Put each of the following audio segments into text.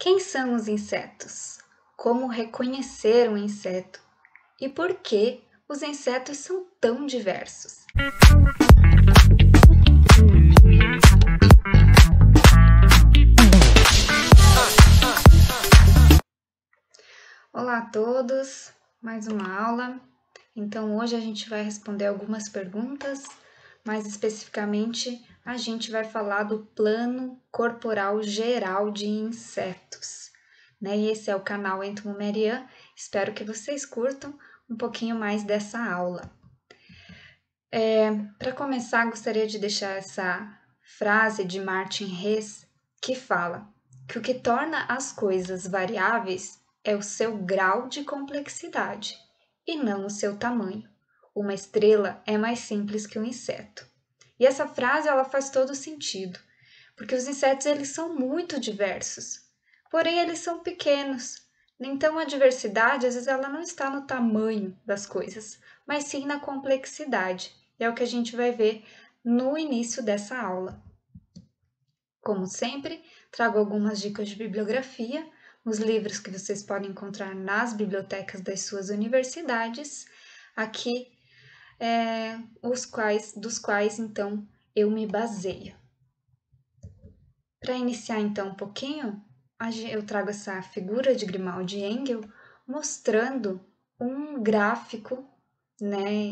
Quem são os insetos? Como reconhecer um inseto? E por que os insetos são tão diversos? Olá a todos, mais uma aula. Então hoje a gente vai responder algumas perguntas, mais especificamente a gente vai falar do plano corporal geral de insetos. E esse é o canal Entomomerian, espero que vocês curtam um pouquinho mais dessa aula. Para começar, gostaria de deixar essa frase de Martin Hess que fala que o que torna as coisas variáveis é o seu grau de complexidade e não o seu tamanho. Uma estrela é mais simples que um inseto. E essa frase ela faz todo sentido, porque os insetos eles são muito diversos, porém eles são pequenos. Então a diversidade às vezes ela não está no tamanho das coisas, mas sim na complexidade. É o que a gente vai ver no início dessa aula. Como sempre, trago algumas dicas de bibliografia, os livros que vocês podem encontrar nas bibliotecas das suas universidades, aqui dos quais então eu me baseio. Para iniciar então um pouquinho, eu trago essa figura de Grimaldi Engel mostrando um gráfico,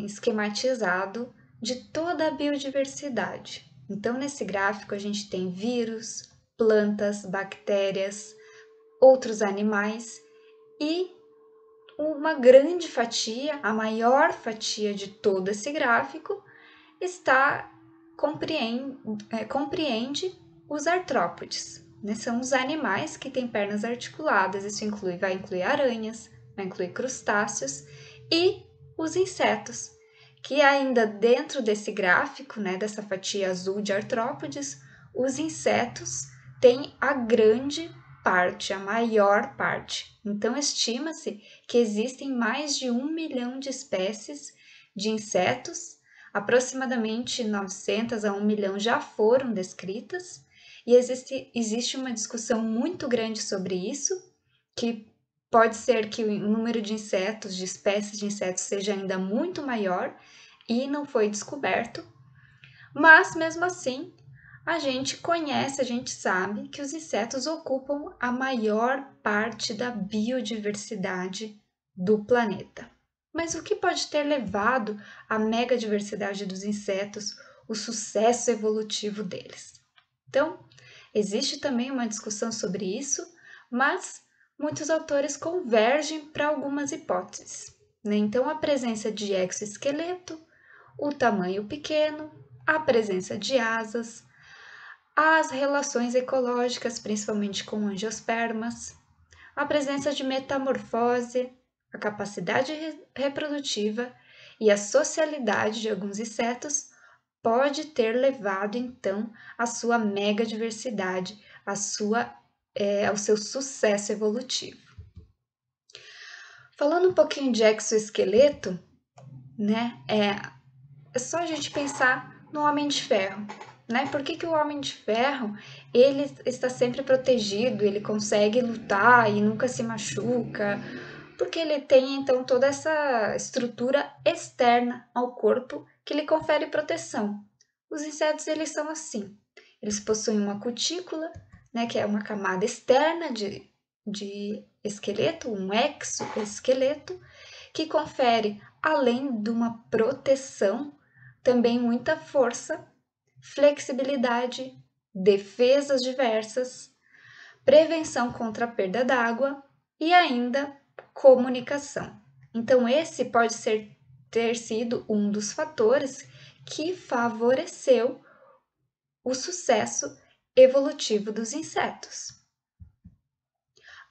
esquematizado de toda a biodiversidade. Então, nesse gráfico, a gente tem vírus, plantas, bactérias, outros animais e uma grande fatia, a maior fatia de todo esse gráfico, compreende os artrópodes. São os animais que têm pernas articuladas. Isso vai incluir aranhas, vai incluir crustáceos e os insetos, que ainda dentro desse gráfico, dessa fatia azul de artrópodes, os insetos têm a grande parte, a maior parte. Então, estima-se que existem mais de 1 milhão de espécies de insetos, aproximadamente 900 a 1 milhão já foram descritas, e existe uma discussão muito grande sobre isso, que pode ser que o número de insetos, de espécies de insetos, seja ainda muito maior e não foi descoberto, mas mesmo assim a gente conhece, a gente sabe que os insetos ocupam a maior parte da biodiversidade do planeta. Mas o que pode ter levado à megadiversidade dos insetos, o sucesso evolutivo deles? Então, existe também uma discussão sobre isso, mas muitos autores convergem para algumas hipóteses. Então, a presença de exoesqueleto, o tamanho pequeno, a presença de asas, as relações ecológicas, principalmente com angiospermas, a presença de metamorfose, a capacidade reprodutiva e a socialidade de alguns insetos pode ter levado, então, à sua megadiversidade, ao seu sucesso evolutivo. Falando um pouquinho de exoesqueleto, é só a gente pensar no Homem de Ferro. Por que o Homem de Ferro ele está sempre protegido, ele consegue lutar e nunca se machuca? Porque ele tem, então, toda essa estrutura externa ao corpo que lhe confere proteção. Os insetos, eles são assim. Eles possuem uma cutícula, que é uma camada externa de esqueleto, um exoesqueleto, que confere, além de uma proteção, também muita força, flexibilidade, defesas diversas, prevenção contra a perda d'água e ainda comunicação. Então, esse pode ter sido um dos fatores que favoreceu o sucesso evolutivo dos insetos.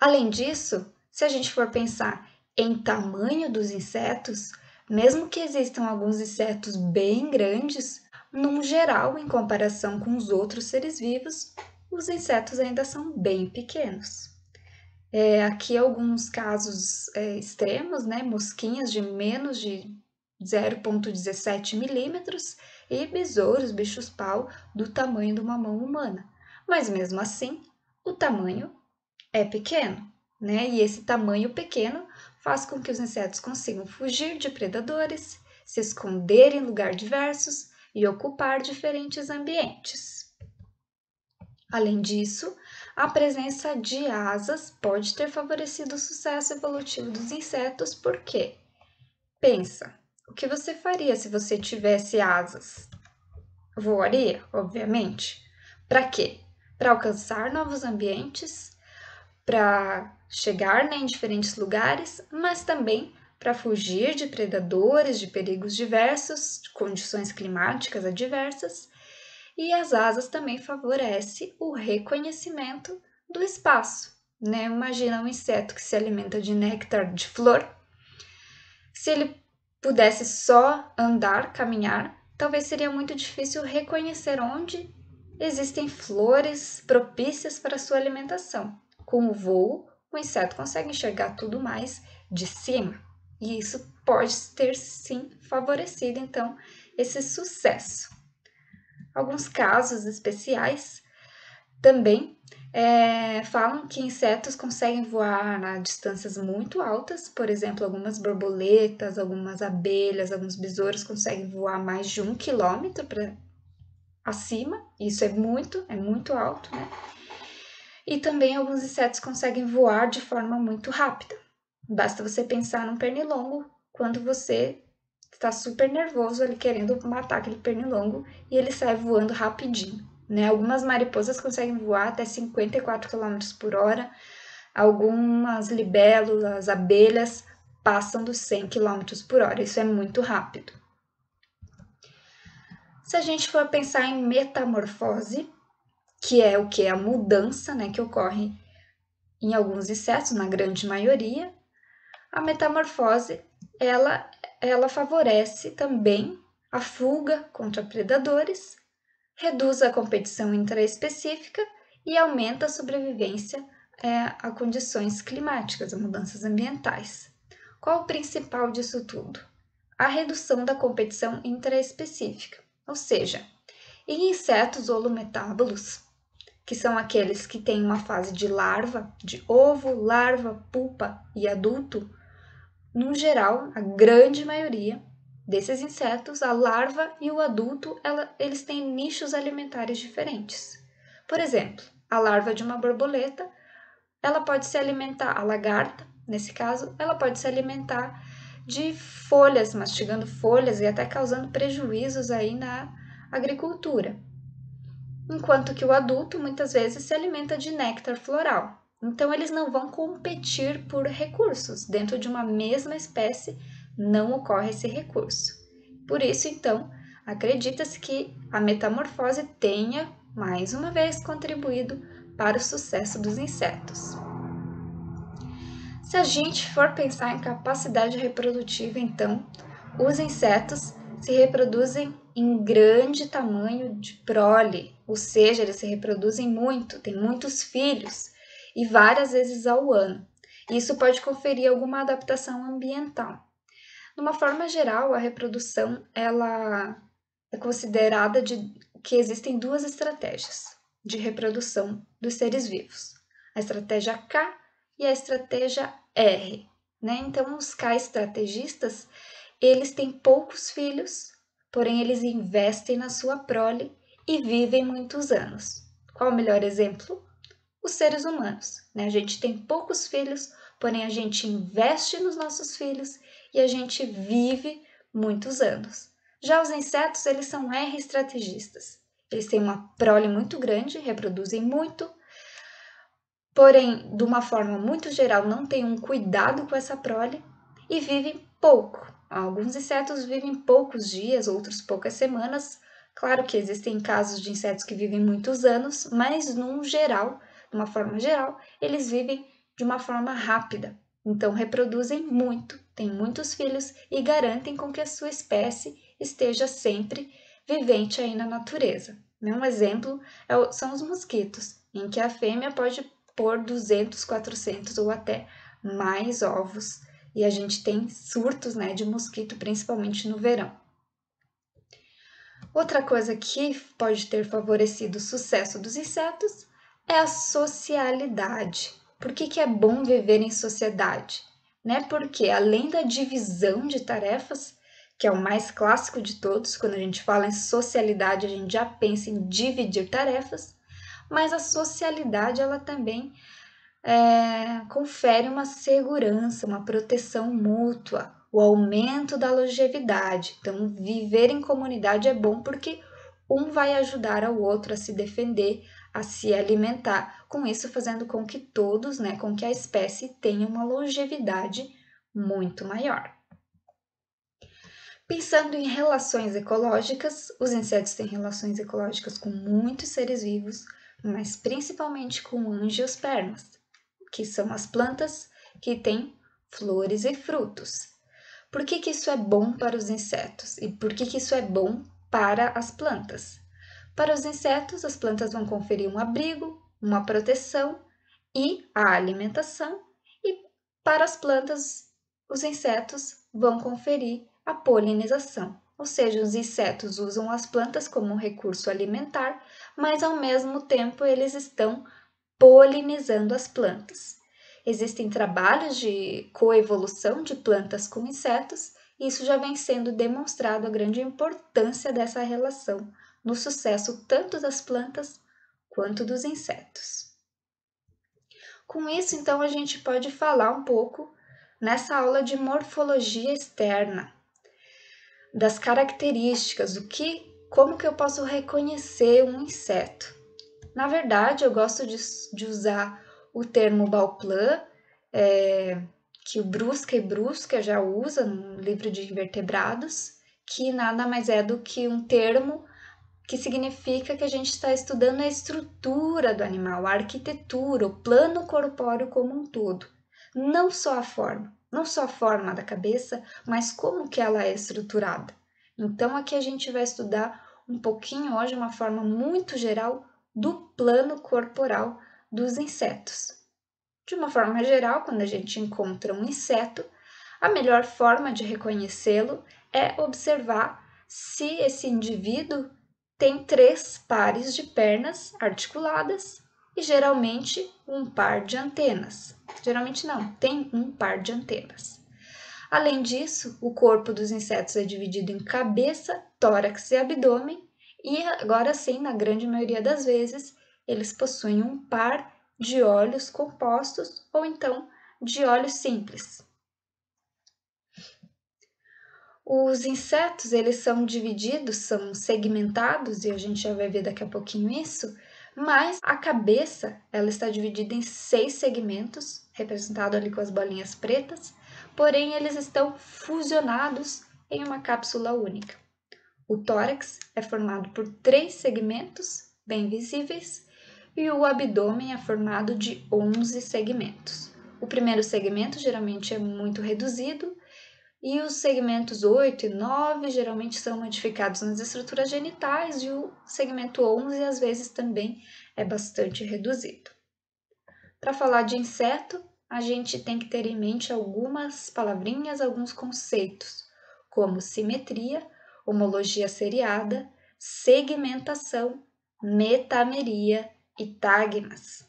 Além disso, se a gente for pensar em tamanho dos insetos, mesmo que existam alguns insetos bem grandes, num geral, em comparação com os outros seres vivos, os insetos ainda são bem pequenos. Aqui alguns casos extremos, mosquinhas de menos de 0,17 milímetros e besouros, bichos-pau, do tamanho de uma mão humana. Mas mesmo assim, o tamanho é pequeno, né? E esse tamanho pequeno faz com que os insetos consigam fugir de predadores, se esconder em lugares diversos e ocupar diferentes ambientes. Além disso, a presença de asas pode ter favorecido o sucesso evolutivo dos insetos, porque pensa, o que você faria se você tivesse asas? Voaria, obviamente. Para quê? Para alcançar novos ambientes, para chegar, né, em diferentes lugares, mas também para fugir de predadores, de perigos diversos, de condições climáticas adversas. E as asas também favorecem o reconhecimento do espaço. Né? Imagina um inseto que se alimenta de néctar de flor. Se ele pudesse só andar, caminhar, talvez seria muito difícil reconhecer onde existem flores propícias para sua alimentação. Com o voo, o inseto consegue enxergar tudo mais de cima, e isso pode ter sim favorecido então esse sucesso. Alguns casos especiais também falam que insetos conseguem voar a distâncias muito altas, por exemplo, algumas borboletas, algumas abelhas, alguns besouros conseguem voar mais de 1 quilômetro para acima, isso é muito alto, né? E também alguns insetos conseguem voar de forma muito rápida. Basta você pensar num pernilongo quando você está super nervoso ali querendo matar aquele pernilongo e ele sai voando rapidinho. Né? Algumas mariposas conseguem voar até 54 km por hora, algumas libélulas, abelhas passam dos 100 km por hora, isso é muito rápido. Se a gente for pensar em metamorfose, que é o que? A mudança, né, que ocorre em alguns insetos, na grande maioria, a metamorfose ela favorece também a fuga contra predadores, reduz a competição intraespecífica e aumenta a sobrevivência a condições climáticas, a mudanças ambientais. Qual o principal disso tudo? A redução da competição intraespecífica, ou seja, em insetos holometábulos, que são aqueles que têm uma fase de larva, de ovo, larva, pupa e adulto, no geral, a grande maioria desses insetos, a larva e o adulto, eles têm nichos alimentares diferentes. Por exemplo, a larva de uma borboleta, ela pode se alimentar, a lagarta, nesse caso, ela pode se alimentar de folhas, mastigando folhas e até causando prejuízos aí na agricultura. Enquanto que o adulto muitas vezes se alimenta de néctar floral. Então eles não vão competir por recursos. Dentro de uma mesma espécie não ocorre esse recurso. Por isso, então, acredita-se que a metamorfose tenha, mais uma vez, contribuído para o sucesso dos insetos. Se a gente for pensar em capacidade reprodutiva, então, os insetos se reproduzem em grande tamanho de prole, ou seja, eles se reproduzem muito, têm muitos filhos e várias vezes ao ano. Isso pode conferir alguma adaptação ambiental. De uma forma geral, a reprodução ela é considerada que existem duas estratégias de reprodução dos seres vivos: a estratégia K e a estratégia R. Né? Então, os K estrategistas eles têm poucos filhos, porém eles investem na sua prole e vivem muitos anos. Qual o melhor exemplo? Os seres humanos. Né? A gente tem poucos filhos, porém a gente investe nos nossos filhos e a gente vive muitos anos. Já os insetos, eles são R estrategistas. Eles têm uma prole muito grande, reproduzem muito, porém, de uma forma muito geral, não têm um cuidado com essa prole e vivem pouco. Alguns insetos vivem poucos dias, outros poucas semanas. Claro que existem casos de insetos que vivem muitos anos, mas num geral, de uma forma geral, eles vivem de uma forma rápida. Então reproduzem muito, têm muitos filhos e garantem com que a sua espécie esteja sempre vivente aí na natureza. Um exemplo são os mosquitos, em que a fêmea pode pôr 200, 400 ou até mais ovos. E a gente tem surtos, né, de mosquito, principalmente no verão. Outra coisa que pode ter favorecido o sucesso dos insetos é a socialidade. Por que é bom viver em sociedade? Né? Porque além da divisão de tarefas, que é o mais clássico de todos, quando a gente fala em socialidade, a gente já pensa em dividir tarefas, mas a socialidade ela também confere uma segurança, uma proteção mútua, o aumento da longevidade. Então, viver em comunidade é bom porque um vai ajudar ao outro a se defender, a se alimentar, com isso fazendo com que todos, né, com que a espécie tenha uma longevidade muito maior. Pensando em relações ecológicas, os insetos têm relações ecológicas com muitos seres vivos, mas principalmente com angiospermas, que são as plantas que têm flores e frutos. Por que isso é bom para os insetos e por que isso é bom para as plantas? Para os insetos, as plantas vão conferir um abrigo, uma proteção e a alimentação, e para as plantas, os insetos vão conferir a polinização. Ou seja, os insetos usam as plantas como um recurso alimentar, mas ao mesmo tempo eles estão polinizando as plantas. Existem trabalhos de coevolução de plantas com insetos, e isso já vem sendo demonstrado a grande importância dessa relação no sucesso tanto das plantas quanto dos insetos. Com isso, então, a gente pode falar um pouco nessa aula de morfologia externa, das características, como que eu posso reconhecer um inseto. Na verdade, eu gosto de usar o termo Bauplan, que o Brusca e Brusca já usa no livro de invertebrados, que nada mais é do que um termo que significa que a gente está estudando a estrutura do animal, a arquitetura, o plano corpóreo como um todo. Não só a forma da cabeça, mas como que ela é estruturada. Então aqui a gente vai estudar um pouquinho hoje, uma forma muito geral, do plano corporal dos insetos. De uma forma geral, quando a gente encontra um inseto, a melhor forma de reconhecê-lo é observar se esse indivíduo tem 3 pares de pernas articuladas e geralmente um par de antenas. Geralmente não, tem um par de antenas. Além disso, o corpo dos insetos é dividido em cabeça, tórax e abdômen, e agora sim, na grande maioria das vezes, eles possuem um par de olhos compostos ou então de olhos simples. Os insetos, eles são divididos, são segmentados, e a gente já vai ver daqui a pouquinho isso, mas a cabeça, ela está dividida em 6 segmentos, representado ali com as bolinhas pretas, porém eles estão fusionados em uma cápsula única. O tórax é formado por 3 segmentos, bem visíveis, e o abdômen é formado de 11 segmentos. O primeiro segmento geralmente é muito reduzido, e os segmentos 8 e 9 geralmente são modificados nas estruturas genitais, e o segmento 11 às vezes também é bastante reduzido. Para falar de inseto, a gente tem que ter em mente algumas palavrinhas, alguns conceitos, como simetria, homologia seriada, segmentação, metameria e tagmas.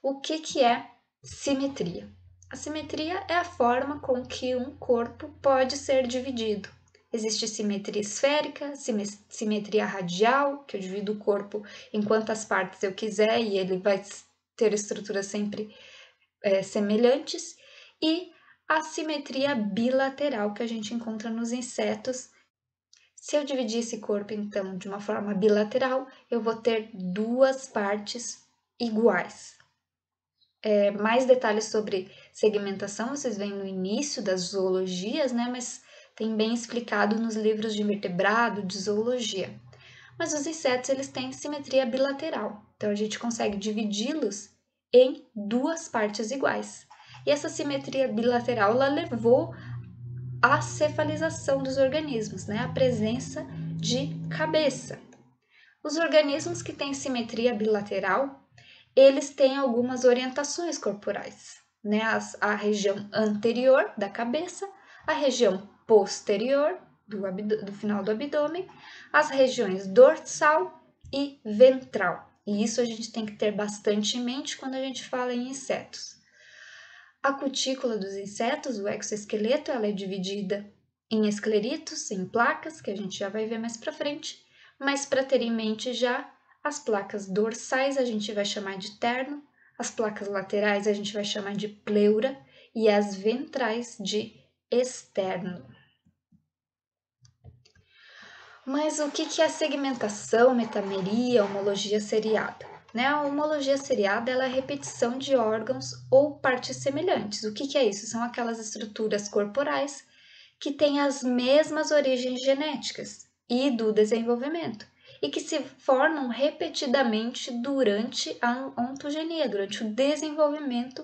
O que é simetria? A simetria é a forma com que um corpo pode ser dividido. Existe simetria esférica, simetria radial, que eu divido o corpo em quantas partes eu quiser e ele vai ter estruturas sempre semelhantes, e a simetria bilateral que a gente encontra nos insetos. Se eu dividir esse corpo, então, de uma forma bilateral, eu vou ter 2 partes iguais. Mais detalhes sobre segmentação vocês veem no início das zoologias, né? Mas tem bem explicado nos livros de invertebrado, de zoologia. Mas os insetos, eles têm simetria bilateral, então a gente consegue dividi-los em 2 partes iguais. E essa simetria bilateral, ela levou à cefalização dos organismos, né? A presença de cabeça. Os organismos que têm simetria bilateral, eles têm algumas orientações corporais, né? A região anterior da cabeça, a região posterior do final do abdômen, as regiões dorsal e ventral. E isso a gente tem que ter bastante em mente quando a gente fala em insetos. A cutícula dos insetos, o exoesqueleto, ela é dividida em escleritos, em placas, que a gente já vai ver mais para frente, mas para ter em mente já, as placas dorsais a gente vai chamar de terno, as placas laterais a gente vai chamar de pleura e as ventrais de externo. Mas o que é segmentação, metameria, homologia seriada? A homologia seriada é a repetição de órgãos ou partes semelhantes. O que é isso? São aquelas estruturas corporais que têm as mesmas origens genéticas e do desenvolvimento e que se formam repetidamente durante a ontogenia, durante o desenvolvimento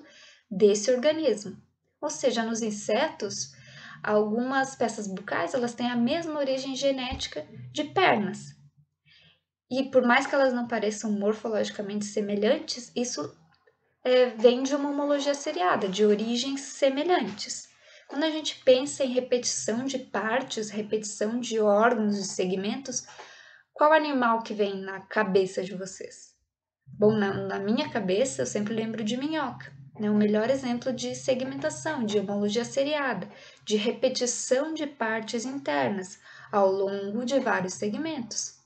desse organismo. Ou seja, nos insetos, algumas peças bucais elas têm a mesma origem genética de pernas. E por mais que elas não pareçam morfologicamente semelhantes, isso vem de uma homologia seriada, de origens semelhantes. Quando a gente pensa em repetição de partes, repetição de órgãos e segmentos, qual animal que vem na cabeça de vocês? Bom, na minha cabeça eu sempre lembro de minhoca, né? O melhor exemplo de segmentação, de homologia seriada, de repetição de partes internas ao longo de vários segmentos.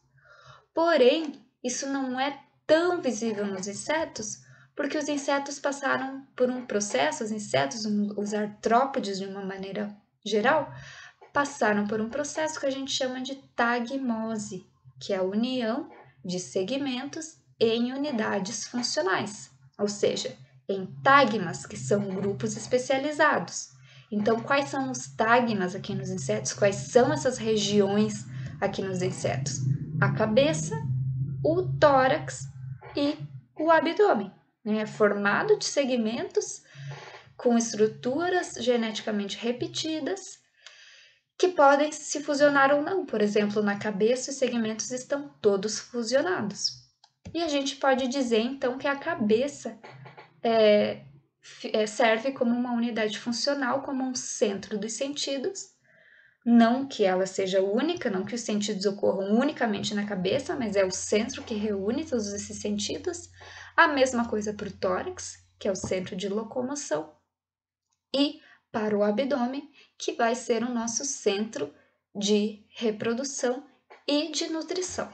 Porém, isso não é tão visível nos insetos, porque os insetos passaram por um processo, os artrópodes de uma maneira geral, passaram por um processo que a gente chama de tagmose, que é a união de segmentos em unidades funcionais, ou seja, em tagmas, que são grupos especializados. Então, quais são os tagmas aqui nos insetos? Quais são essas regiões aqui nos insetos? A cabeça, o tórax e o abdômen, formado de segmentos com estruturas geneticamente repetidas que podem se fusionar ou não. Por exemplo, na cabeça os segmentos estão todos fusionados. E a gente pode dizer então que a cabeça serve como uma unidade funcional, como um centro dos sentidos. Não que ela seja única, não que os sentidos ocorram unicamente na cabeça, mas é o centro que reúne todos esses sentidos. A mesma coisa para o tórax, que é o centro de locomoção, e para o abdômen, que vai ser o nosso centro de reprodução e de nutrição.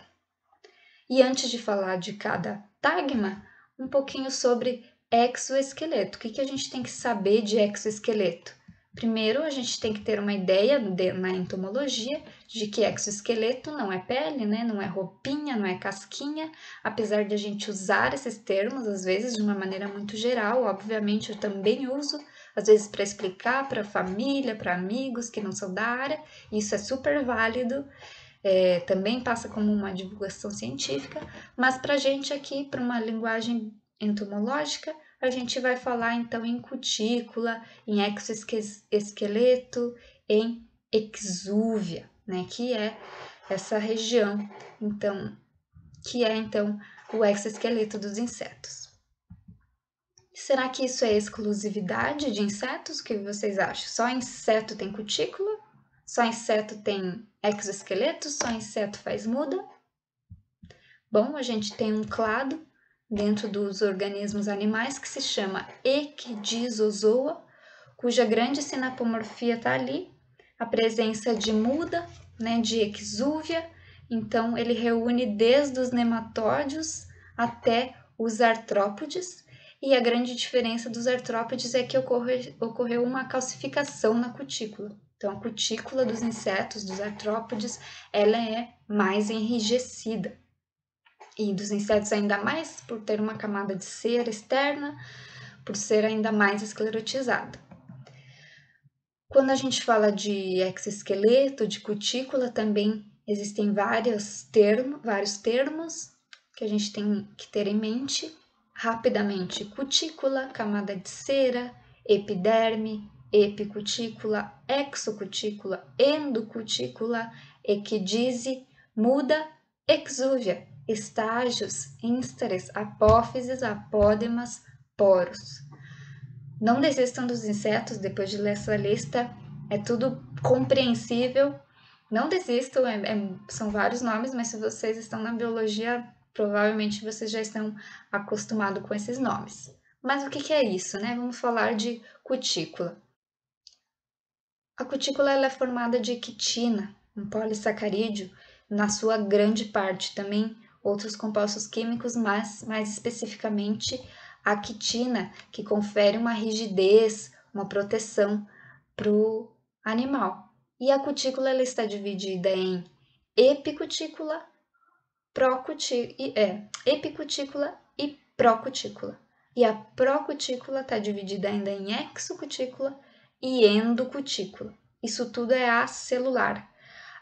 E antes de falar de cada tagma, um pouquinho sobre exoesqueleto. O que a gente tem que saber de exoesqueleto? Primeiro, a gente tem que ter uma ideia na entomologia de que exoesqueleto não é pele, não é roupinha, não é casquinha, apesar de a gente usar esses termos, às vezes, de uma maneira muito geral. Obviamente, eu também uso, às vezes, para explicar para a família, para amigos que não são da área, isso é super válido. Também passa como uma divulgação científica, mas para a gente aqui, para uma linguagem entomológica, a gente vai falar então em cutícula, em exoesqueleto, em exúvia, que é essa região, então, que é então o exoesqueleto dos insetos. Será que isso é exclusividade de insetos? O que vocês acham? Só inseto tem cutícula? Só inseto tem exoesqueleto? Só inseto faz muda? Bom, a gente tem um clado dentro dos organismos animais que se chama Ecdysozoa, cuja grande sinapomorfia está ali, a presença de muda, de exúvia, então ele reúne desde os nematóides até os artrópodes, e a grande diferença dos artrópodes é que ocorreu uma calcificação na cutícula. Então, a cutícula dos insetos, dos artrópodes, ela é mais enrijecida. E dos insetos ainda mais por ter uma camada de cera externa, por ser ainda mais esclerotizada. Quando a gente fala de exoesqueleto, de cutícula, também existem vários termos que a gente tem que ter em mente. Rapidamente, cutícula, camada de cera, epiderme, epicutícula, exocutícula, endocutícula, equidise, muda, exúvia, estágios, instares, apófises, apódemas, poros. Não desistam dos insetos depois de ler essa lista, é tudo compreensível. Não desistam, são vários nomes, mas se vocês estão na biologia, provavelmente vocês já estão acostumados com esses nomes. Mas o que é isso, né? Vamos falar de cutícula. A cutícula ela é formada de quitina, um polissacarídeo, na sua grande parte, também outros compostos químicos, mas mais especificamente a quitina, que confere uma rigidez, uma proteção para o animal. E a cutícula ela está dividida em epicutícula, epicutícula e procutícula. E a procutícula está dividida ainda em exocutícula e endocutícula. Isso tudo é acelular.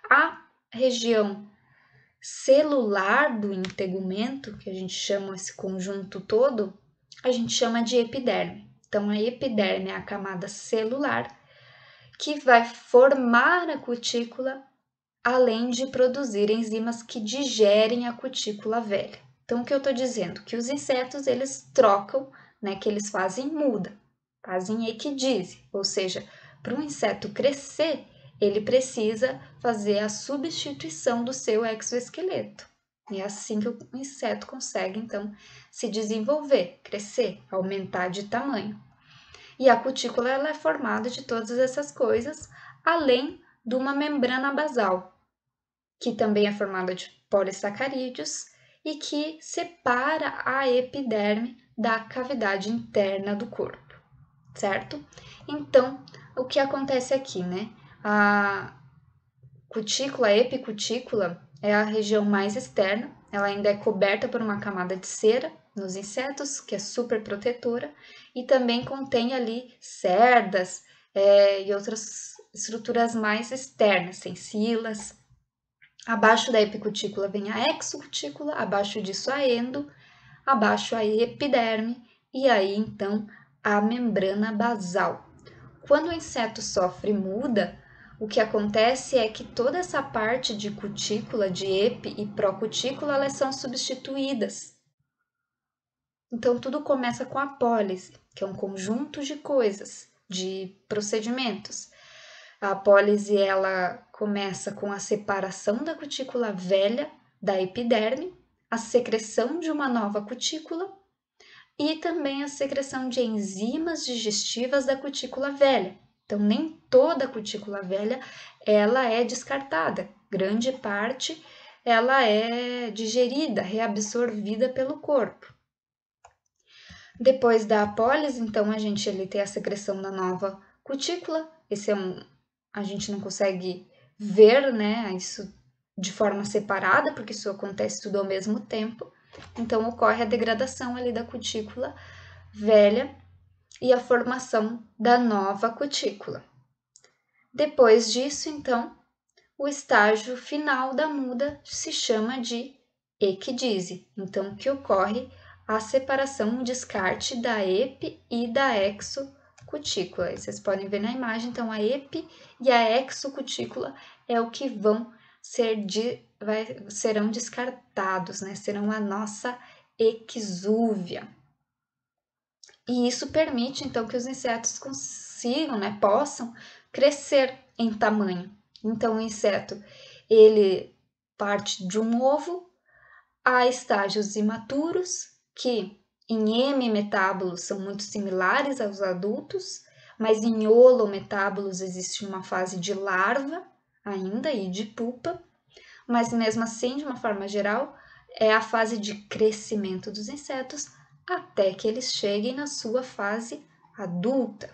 A região celular do integumento, que a gente chama esse conjunto todo, a gente chama de epiderme. Então, a epiderme é a camada celular que vai formar a cutícula, além de produzir enzimas que digerem a cutícula velha. Então, o que eu estou dizendo? Que os insetos, eles trocam, né, que eles fazem muda, fazem equidise, ou seja, para um inseto crescer, ele precisa fazer a substituição do seu exoesqueleto. E é assim que o inseto consegue, então, se desenvolver, crescer, aumentar de tamanho. E a cutícula ela é formada de todas essas coisas, além de uma membrana basal, que também é formada de polissacarídeos e que separa a epiderme da cavidade interna do corpo, certo? Então, o que acontece aqui, né? A cutícula, a epicutícula, é a região mais externa, ela ainda é coberta por uma camada de cera nos insetos, que é super protetora, e também contém ali cerdas e outras estruturas mais externas, sensilas. Abaixo da epicutícula vem a exocutícula, abaixo disso a endo, abaixo a epiderme e aí então a membrana basal. Quando o inseto sofre muda, o que acontece é que toda essa parte de cutícula, de epi e procutícula, elas são substituídas. Então tudo começa com a apólise, que é um conjunto de coisas, de procedimentos. A apólise ela começa com a separação da cutícula velha da epiderme, a secreção de uma nova cutícula e também a secreção de enzimas digestivas da cutícula velha. Então, nem toda a cutícula velha ela é descartada, grande parte ela é digerida, reabsorvida pelo corpo. Depois da apólise, então, a gente tem a secreção da nova cutícula. Esse é a gente não consegue ver, né, isso de forma separada, porque isso acontece tudo ao mesmo tempo. Então, ocorre a degradação ali da cutícula velha e a formação da nova cutícula. Depois disso, então, o estágio final da muda se chama de equidise. Então, que ocorre a separação, o descarte da epi e da exocutícula. Vocês podem ver na imagem, então a epi e a exocutícula é o que serão descartados, né? Serão a nossa exúvia. E isso permite, então, que os insetos consigam, né, possam crescer em tamanho. Então, o inseto, ele parte de um ovo a estágios imaturos, que em hemimetábulos são muito similares aos adultos, mas em holometábulos existe uma fase de larva ainda e de pupa, mas mesmo assim, de uma forma geral, é a fase de crescimento dos insetos até que eles cheguem na sua fase adulta.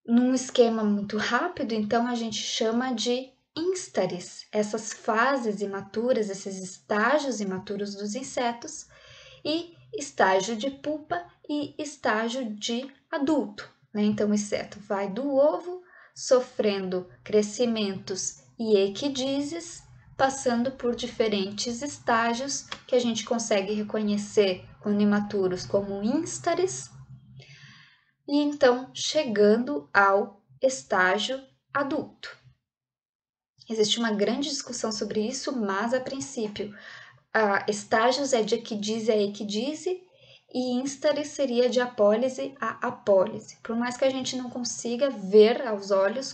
Num esquema muito rápido, então, a gente chama de instares, essas fases imaturas, esses estágios imaturos dos insetos, e estágio de pupa e estágio de adulto, né? Então, o inseto vai do ovo, sofrendo crescimentos e equidises, passando por diferentes estágios que a gente consegue reconhecer quando imaturos como instares, e então chegando ao estágio adulto. Existe uma grande discussão sobre isso, mas a princípio, estágios é de equidise a equidise e instare seria de apólise a apólise. Por mais que a gente não consiga ver aos olhos,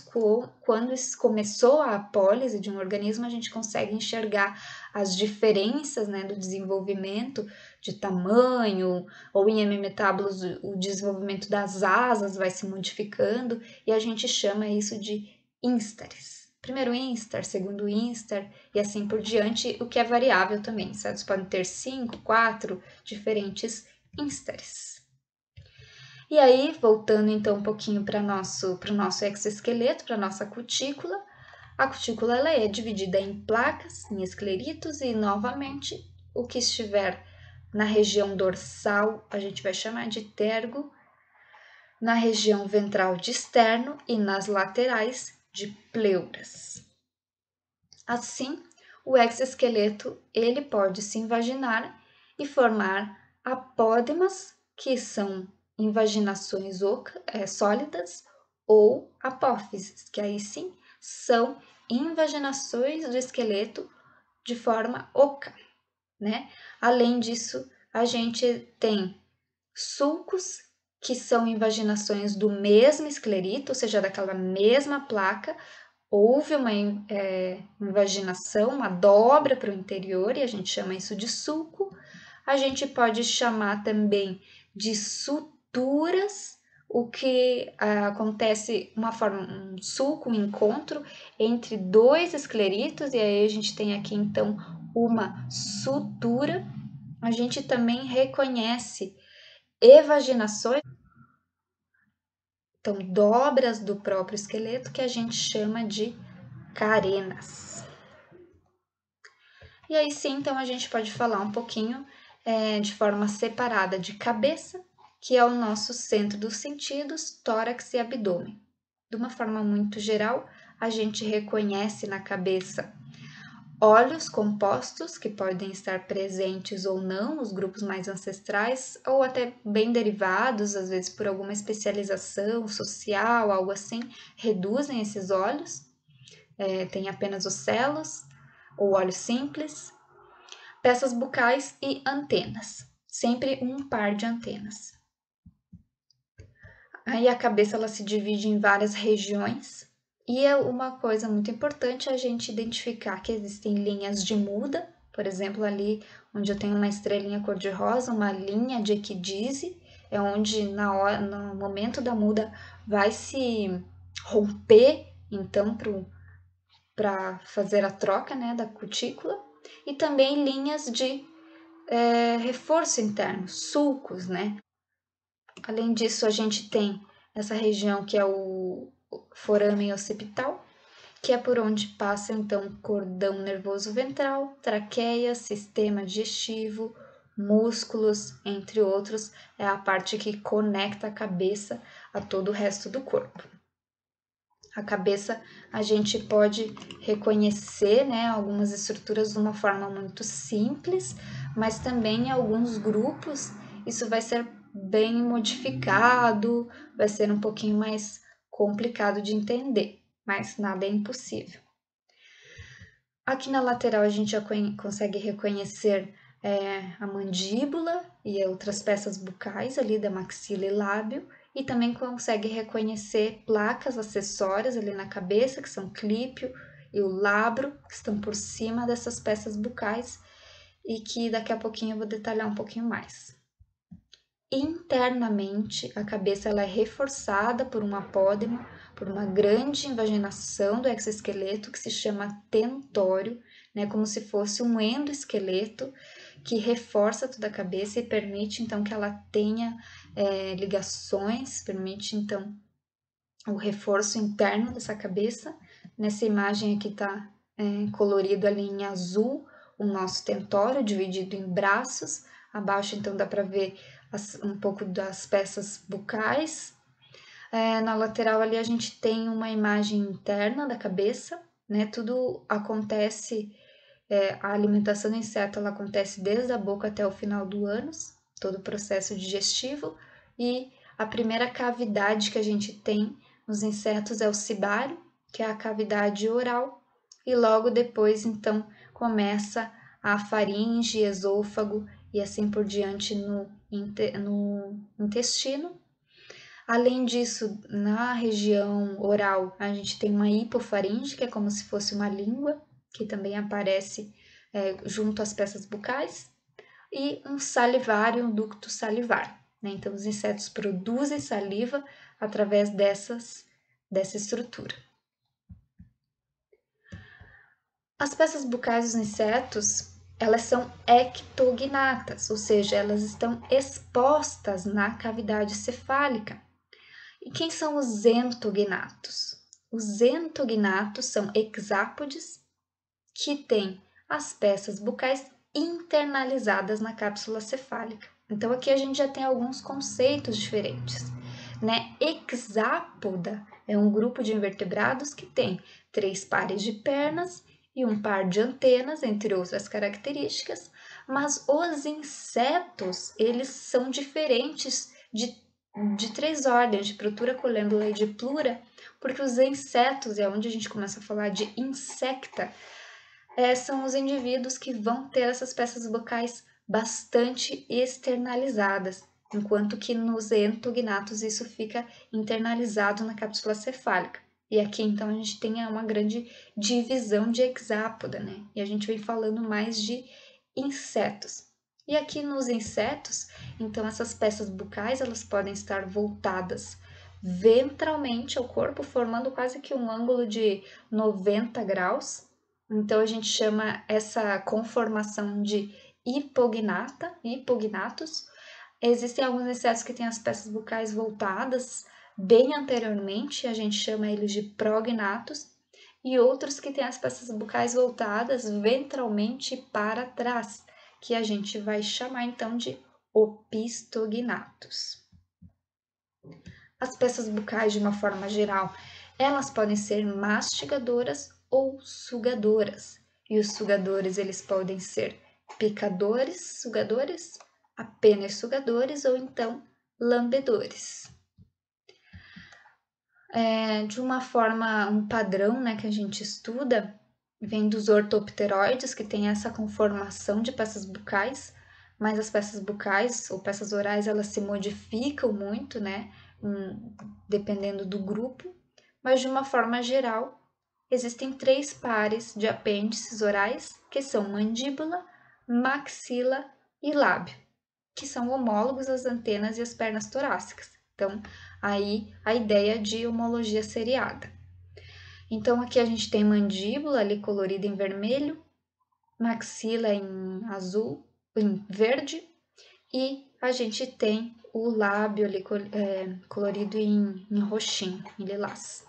quando começou a apólise de um organismo, a gente consegue enxergar as diferenças, né, do desenvolvimento de tamanho, ou em hemimetábulos o desenvolvimento das asas vai se modificando, e a gente chama isso de instares. Primeiro instar, segundo instar, e assim por diante, o que é variável também, certo? Podem ter 5, 4 diferentes instares. E aí, voltando então um pouquinho para o nosso exoesqueleto, para a nossa cutícula, a cutícula ela é dividida em placas, em escleritos, e novamente o que estiver na região dorsal a gente vai chamar de tergo, na região ventral de externo e nas laterais de pleuras. Assim, o exoesqueleto ele pode se invaginar e formar apódemas, que são invaginações sólidas, ou apófises, que aí sim são invaginações do esqueleto de forma oca, né? Além disso, a gente tem sulcos, que são invaginações do mesmo esclerito, ou seja, daquela mesma placa. Houve uma invaginação, uma dobra para o interior, e a gente chama isso de sulco. A gente pode chamar também de suturas, o que acontece um sulco, um encontro entre dois escleritos, e aí a gente tem aqui então uma sutura. A gente também reconhece evaginações, então dobras do próprio esqueleto, que a gente chama de carenas. E aí sim, então a gente pode falar um pouquinho de forma separada de cabeça, que é o nosso centro dos sentidos, tórax e abdômen. De uma forma muito geral, a gente reconhece na cabeça olhos compostos, que podem estar presentes ou não nos grupos mais ancestrais, ou até bem derivados, às vezes por alguma especialização social, algo assim, reduzem esses olhos. Tem apenas os celos, ou olhos simples, peças bucais e antenas, sempre um par de antenas. Aí a cabeça ela se divide em várias regiões, e é uma coisa muito importante a gente identificar que existem linhas de muda, por exemplo, ali onde eu tenho uma estrelinha cor-de-rosa, uma linha de equidise, é onde no momento da muda vai se romper, então, para fazer a troca, né, da cutícula, e também linhas de reforço interno, sulcos, né? Além disso, a gente tem essa região que é o forame occipital, que é por onde passa então o cordão nervoso ventral, traqueia, sistema digestivo, músculos, entre outros, é a parte que conecta a cabeça a todo o resto do corpo. A cabeça a gente pode reconhecer, né, algumas estruturas de uma forma muito simples, mas também em alguns grupos isso vai ser bem modificado, vai ser um pouquinho mais complicado de entender, mas nada é impossível. Aqui na lateral a gente já consegue reconhecer a mandíbula e outras peças bucais ali da maxila e lábio, e também consegue reconhecer placas acessórias ali na cabeça, que são clípio e o labro, que estão por cima dessas peças bucais, e que daqui a pouquinho eu vou detalhar um pouquinho mais. Internamente, a cabeça ela é reforçada por um apódemo, por uma grande invaginação do exoesqueleto que se chama tentório, né, como se fosse um endoesqueleto que reforça toda a cabeça e permite então que ela tenha ligações, permite então o reforço interno dessa cabeça. Nessa imagem aqui está colorido ali em azul o nosso tentório dividido em braços. Abaixo então dá para ver um pouco das peças bucais. Na lateral ali a gente tem uma imagem interna da cabeça, né? Tudo acontece, a alimentação do inseto ela acontece desde a boca até o final do ânus, todo o processo digestivo, e a primeira cavidade que a gente tem nos insetos é o cibário, que é a cavidade oral, e logo depois então começa a faringe, esôfago e assim por diante no no intestino. Além disso, na região oral, a gente tem uma hipofaringe, que é como se fosse uma língua, que também aparece junto às peças bucais, e um salivário, um ducto salivar. Né? Então, os insetos produzem saliva através dessa estrutura. As peças bucais dos insetos, elas são ectognatas, ou seja, elas estão expostas na cavidade cefálica. E quem são os entognatos? Os entognatos são hexápodes que têm as peças bucais internalizadas na cápsula cefálica. Então aqui a gente já tem alguns conceitos diferentes, né? Hexápoda é um grupo de invertebrados que tem 3 pares de pernas e um par de antenas, entre outras características, mas os insetos, eles são diferentes de 3 ordens, de Protura, Colêmbula e de Plura, porque os insetos, é onde a gente começa a falar de insecta, são os indivíduos que vão ter essas peças bucais bastante externalizadas, enquanto que nos entognatos isso fica internalizado na cápsula cefálica. E aqui então a gente tem uma grande divisão de hexápoda, né? E a gente vem falando mais de insetos. E aqui nos insetos, então essas peças bucais elas podem estar voltadas ventralmente ao corpo, formando quase que um ângulo de 90 graus. Então a gente chama essa conformação de hipognatos. Existem alguns insetos que têm as peças bucais voltadas bem anteriormente, a gente chama eles de prognatos, e outros que têm as peças bucais voltadas ventralmente para trás, que a gente vai chamar então de opistognatos. As peças bucais, de uma forma geral, elas podem ser mastigadoras ou sugadoras. E os sugadores, eles podem ser picadores, sugadores, apenas sugadores ou então lambedores. De uma forma, um padrão, né, que a gente estuda, vem dos ortopteroides, que tem essa conformação de peças bucais, mas as peças bucais ou peças orais, elas se modificam muito, né, dependendo do grupo, mas de uma forma geral, existem 3 pares de apêndices orais, que são mandíbula, maxila e lábio, que são homólogos às antenas e às pernas torácicas. Então, aí a ideia de homologia seriada. Então, aqui a gente tem mandíbula ali colorida em vermelho, maxila em azul, em verde, e a gente tem o lábio ali colorido em roxinho, em lilás.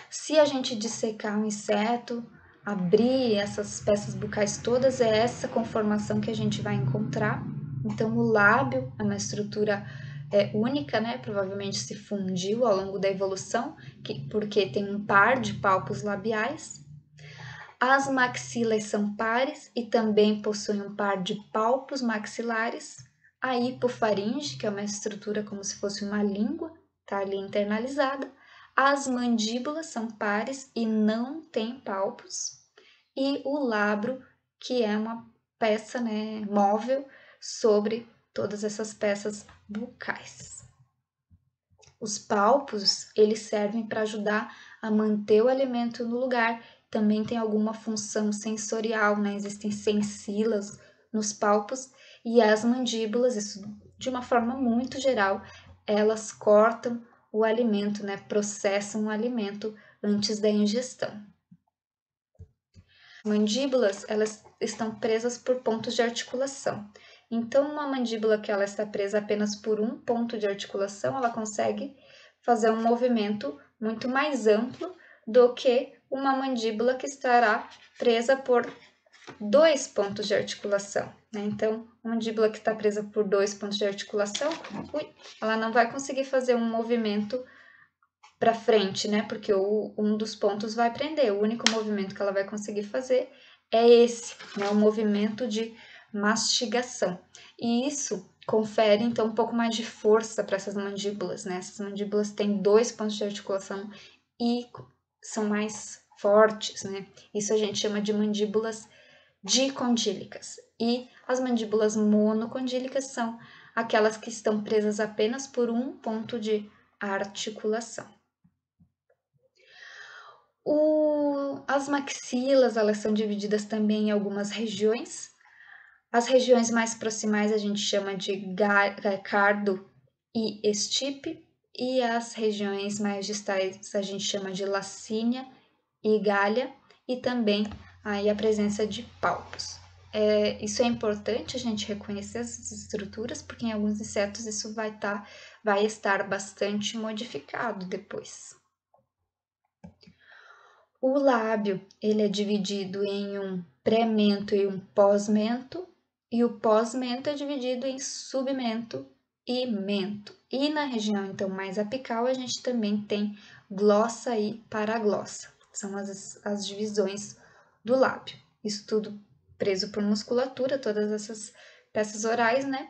Se a gente dissecar um inseto, abrir essas peças bucais todas, é essa conformação que a gente vai encontrar. Então, o lábio é uma estrutura única, né? Provavelmente se fundiu ao longo da evolução, porque tem um par de palpos labiais. As maxilas são pares e também possuem um par de palpos maxilares. A hipofaringe, que é uma estrutura como se fosse uma língua, está ali internalizada. As mandíbulas são pares e não têm palpos. E o labro, que é uma peça, né, móvel sobre todas essas peças bucais. Os palpos, eles servem para ajudar a manter o alimento no lugar. Também tem alguma função sensorial, né? Existem sensilas nos palpos e as mandíbulas, isso de uma forma muito geral, elas cortam o alimento, né? Processam o alimento antes da ingestão. Mandíbulas, elas estão presas por pontos de articulação. Então, uma mandíbula que ela está presa apenas por um ponto de articulação, ela consegue fazer um movimento muito mais amplo do que uma mandíbula que estará presa por 2 pontos de articulação, né? Então, uma mandíbula que está presa por 2 pontos de articulação, ela não vai conseguir fazer um movimento para frente, né? Porque um dos pontos vai prender. O único movimento que ela vai conseguir fazer é esse, né? O movimento de mastigação. E isso confere, então, um pouco mais de força para essas mandíbulas, né? Essas mandíbulas têm 2 pontos de articulação e são mais fortes, né? Isso a gente chama de mandíbulas dicondílicas. e as mandíbulas monocondílicas são aquelas que estão presas apenas por um ponto de articulação. As maxilas, elas são divididas também em algumas regiões. As regiões mais proximais a gente chama de cardo e estipe, e as regiões mais distais a gente chama de lacínia e galha, e também aí a presença de palpos. Isso é importante a gente reconhecer essas estruturas, porque em alguns insetos isso vai estar bastante modificado depois. O lábio, ele é dividido em um pré-mento e um pós-mento, e o pós-mento é dividido em submento e mento. E na região, então, mais apical, a gente também tem glossa e paraglossa. São as divisões do lábio. Isso tudo preso por musculatura, todas essas peças orais, né?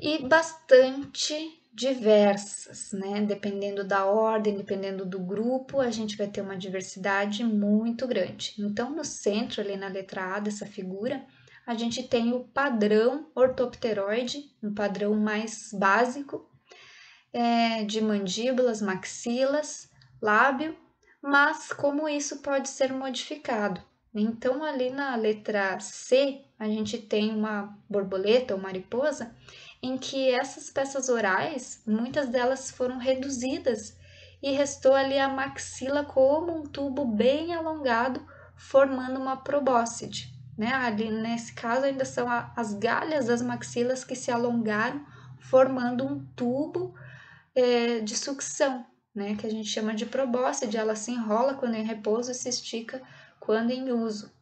E bastante diversas, né? Dependendo da ordem, dependendo do grupo, a gente vai ter uma diversidade muito grande. Então, no centro, ali na letra A dessa figura, a gente tem o padrão ortopteroide, um padrão mais básico, de mandíbulas, maxilas, lábio, mas como isso pode ser modificado. Então, ali na letra C, a gente tem uma borboleta ou mariposa, em que essas peças orais, muitas delas foram reduzidas e restou ali a maxila como um tubo bem alongado, formando uma probóscide. Né? Ali nesse caso ainda são as galhas das maxilas que se alongaram, formando um tubo de sucção, né? Que a gente chama de probóscide. Ela se enrola quando em repouso e se estica quando em uso.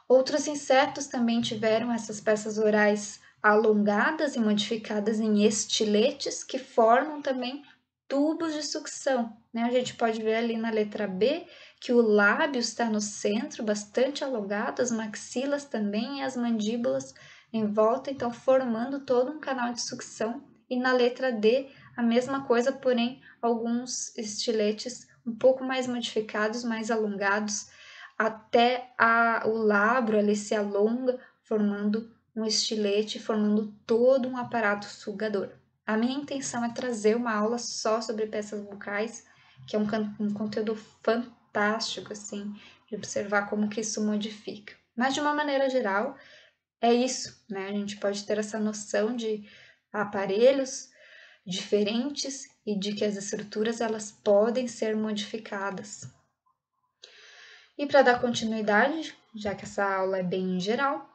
Outros insetos também tiveram essas peças orais alongadas e modificadas em estiletes, que formam também tubos de sucção. Né? A gente pode ver ali na letra B que o lábio está no centro, bastante alongado, as maxilas também e as mandíbulas em volta, então formando todo um canal de sucção. E na letra D, a mesma coisa, porém alguns estiletes um pouco mais modificados, mais alongados, até o lábio ali se alonga, formando um estilete, formando todo um aparato sugador. A minha intenção é trazer uma aula só sobre peças bucais, que é um conteúdo fantástico, assim, de observar como que isso modifica. Mas, de uma maneira geral, é isso, né? A gente pode ter essa noção de aparelhos diferentes e de que as estruturas, elas podem ser modificadas. E para dar continuidade, já que essa aula é bem geral,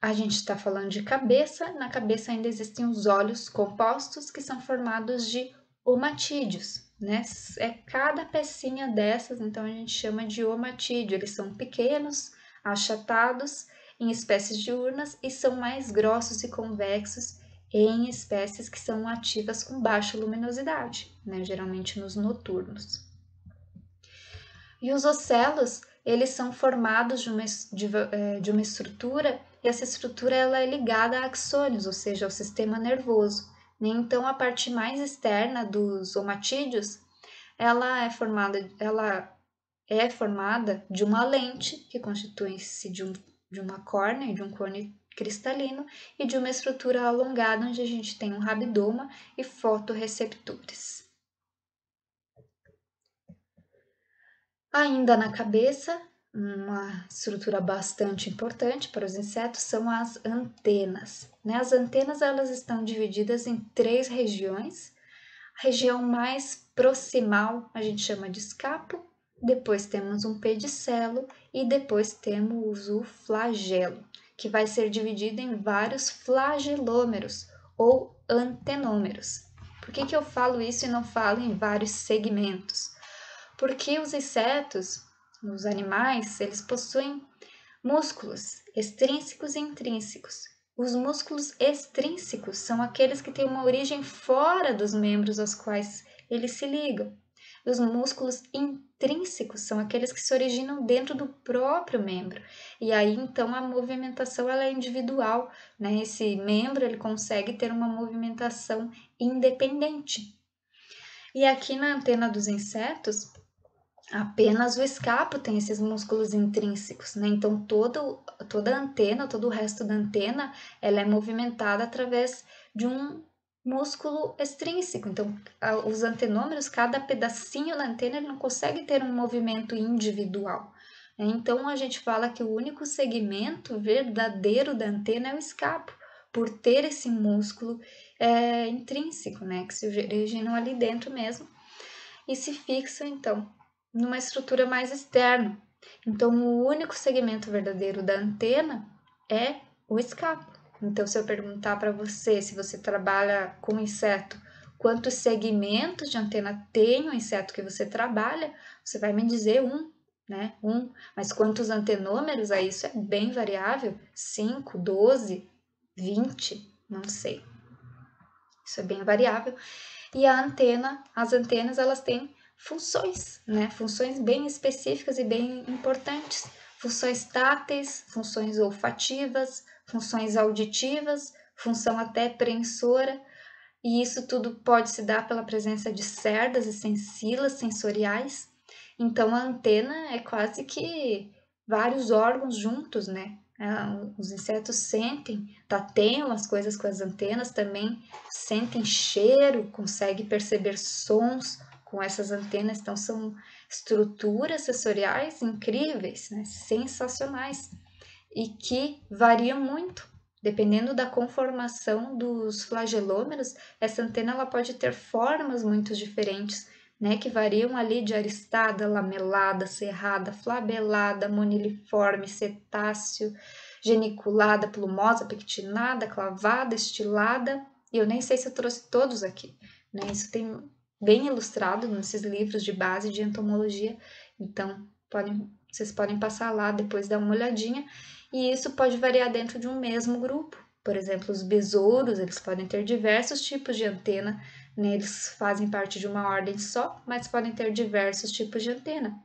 a gente está falando de cabeça. Na cabeça ainda existem os olhos compostos, que são formados de omatídeos, né? É cada pecinha dessas, então a gente chama de omatídeo. Eles são pequenos, achatados, em espécies diurnas e são mais grossos e convexos em espécies que são ativas com baixa luminosidade, né? Geralmente nos noturnos. E os ocelos, eles são formados de uma estrutura, e essa estrutura ela é ligada a axônios, ou seja, ao sistema nervoso. Né? Então, a parte mais externa dos omatídeos, ela é formada de uma lente, que constitui-se de uma córnea, de um cone cristalino, e de uma estrutura alongada, onde a gente tem um rabidoma e fotorreceptores. Ainda na cabeça, uma estrutura bastante importante para os insetos são as antenas. Né? As antenas, elas estão divididas em 3 regiões. A região mais proximal a gente chama de escapo, depois temos um pedicelo e depois temos o flagelo, que vai ser dividido em vários flagelômeros ou antenômeros. Por que eu falo isso e não falo em vários segmentos? Porque os insetos, os animais, eles possuem músculos extrínsecos e intrínsecos. Os músculos extrínsecos são aqueles que têm uma origem fora dos membros aos quais eles se ligam. Os músculos intrínsecos são aqueles que se originam dentro do próprio membro. E aí, então, a movimentação ela é individual, né? Esse membro ele consegue ter uma movimentação independente. E aqui na antena dos insetos, Apenas o escapo tem esses músculos intrínsecos, né? Então toda a antena, todo o resto da antena, ela é movimentada através de um músculo extrínseco. Então os antenômeros, cada pedacinho da antena, ele não consegue ter um movimento individual. Então a gente fala que o único segmento verdadeiro da antena é o escapo, por ter esse músculo intrínseco, né? Que se originam ali dentro mesmo e se fixam então numa estrutura mais externa. Então, o único segmento verdadeiro da antena é o escapo. Então, se eu perguntar para você, se você trabalha com inseto, quantos segmentos de antena tem o inseto que você trabalha, você vai me dizer um, né? Um. Mas quantos antenômeros? Aí isso é bem variável. 5, 12, 20, não sei. Isso é bem variável. E as antenas, elas têm funções, né? Funções bem específicas e bem importantes. Funções táteis, funções olfativas, funções auditivas, função até prensora. E isso tudo pode se dar pela presença de cerdas e sensilas sensoriais. Então, a antena é quase que vários órgãos juntos, né? Os insetos sentem, tateiam as coisas com as antenas também, sentem cheiro, conseguem perceber sons com essas antenas. Então, são estruturas sensoriais incríveis, né? Sensacionais e que variam muito. Dependendo da conformação dos flagelômeros, essa antena ela pode ter formas muito diferentes, né, que variam ali de aristada, lamelada, serrada, flabelada, moniliforme, cetáceo, geniculada, plumosa, pectinada, clavada, estilada. E eu nem sei se eu trouxe todos aqui, né? Isso tem bem ilustrado nesses livros de base de entomologia. Então, vocês podem passar lá depois dar uma olhadinha. E isso pode variar dentro de um mesmo grupo. Por exemplo, os besouros, eles podem ter diversos tipos de antena, né? Eles fazem parte de uma ordem só, mas podem ter diversos tipos de antena.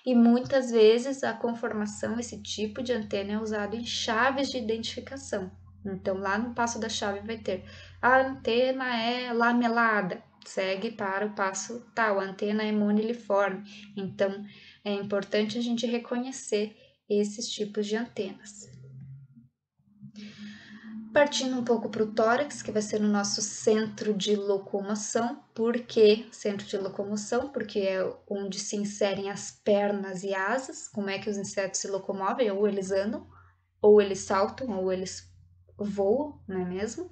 E muitas vezes a conformação, esse tipo de antena é usado em chaves de identificação. Então, lá no passo da chave vai ter a antena é lamelada, segue para o passo tal, a antena é moniliforme. Então, é importante a gente reconhecer esses tipos de antenas. Partindo um pouco para o tórax, que vai ser o nosso centro de locomoção. Por que centro de locomoção? Porque é onde se inserem as pernas e asas. Como é que os insetos se locomovem? Ou eles andam, ou eles saltam, ou eles voam, não é mesmo?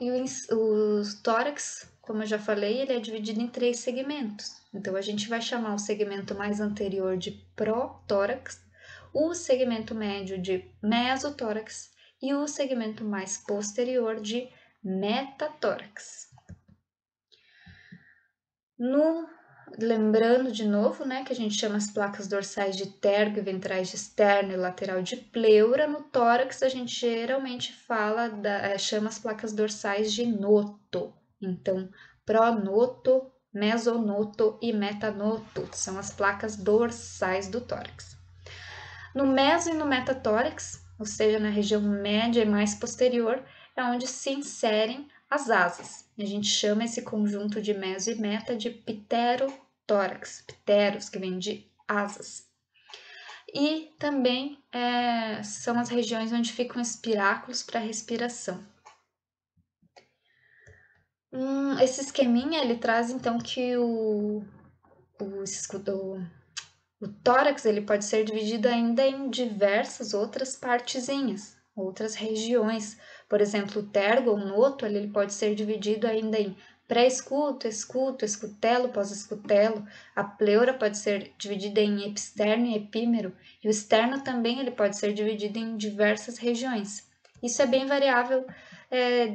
E o tórax, como eu já falei, ele é dividido em 3 segmentos. Então, a gente vai chamar o segmento mais anterior de protórax, o segmento médio de mesotórax e o segmento mais posterior de metatórax. Lembrando de novo, né, que a gente chama as placas dorsais de tergo e ventrais de externo e lateral de pleura, no tórax a gente geralmente chama as placas dorsais de noto. Então, pronoto, mesonoto e metanoto são as placas dorsais do tórax. No meso e no metatórax, ou seja, na região média e mais posterior, é onde se inserem as asas. A gente chama esse conjunto de meso e meta de pterotórax, pteros, que vem de asas. E também são as regiões onde ficam espiráculos para respiração. Esse esqueminha, ele traz então que o tórax ele pode ser dividido ainda em diversas outras partezinhas, outras regiões. Por exemplo, o tergo ou noto ele pode ser dividido ainda em pré-escuto, escuto, escutelo, pós-escutelo. A pleura pode ser dividida em episterno e epímero. E o externo também ele pode ser dividido em diversas regiões. Isso é bem variável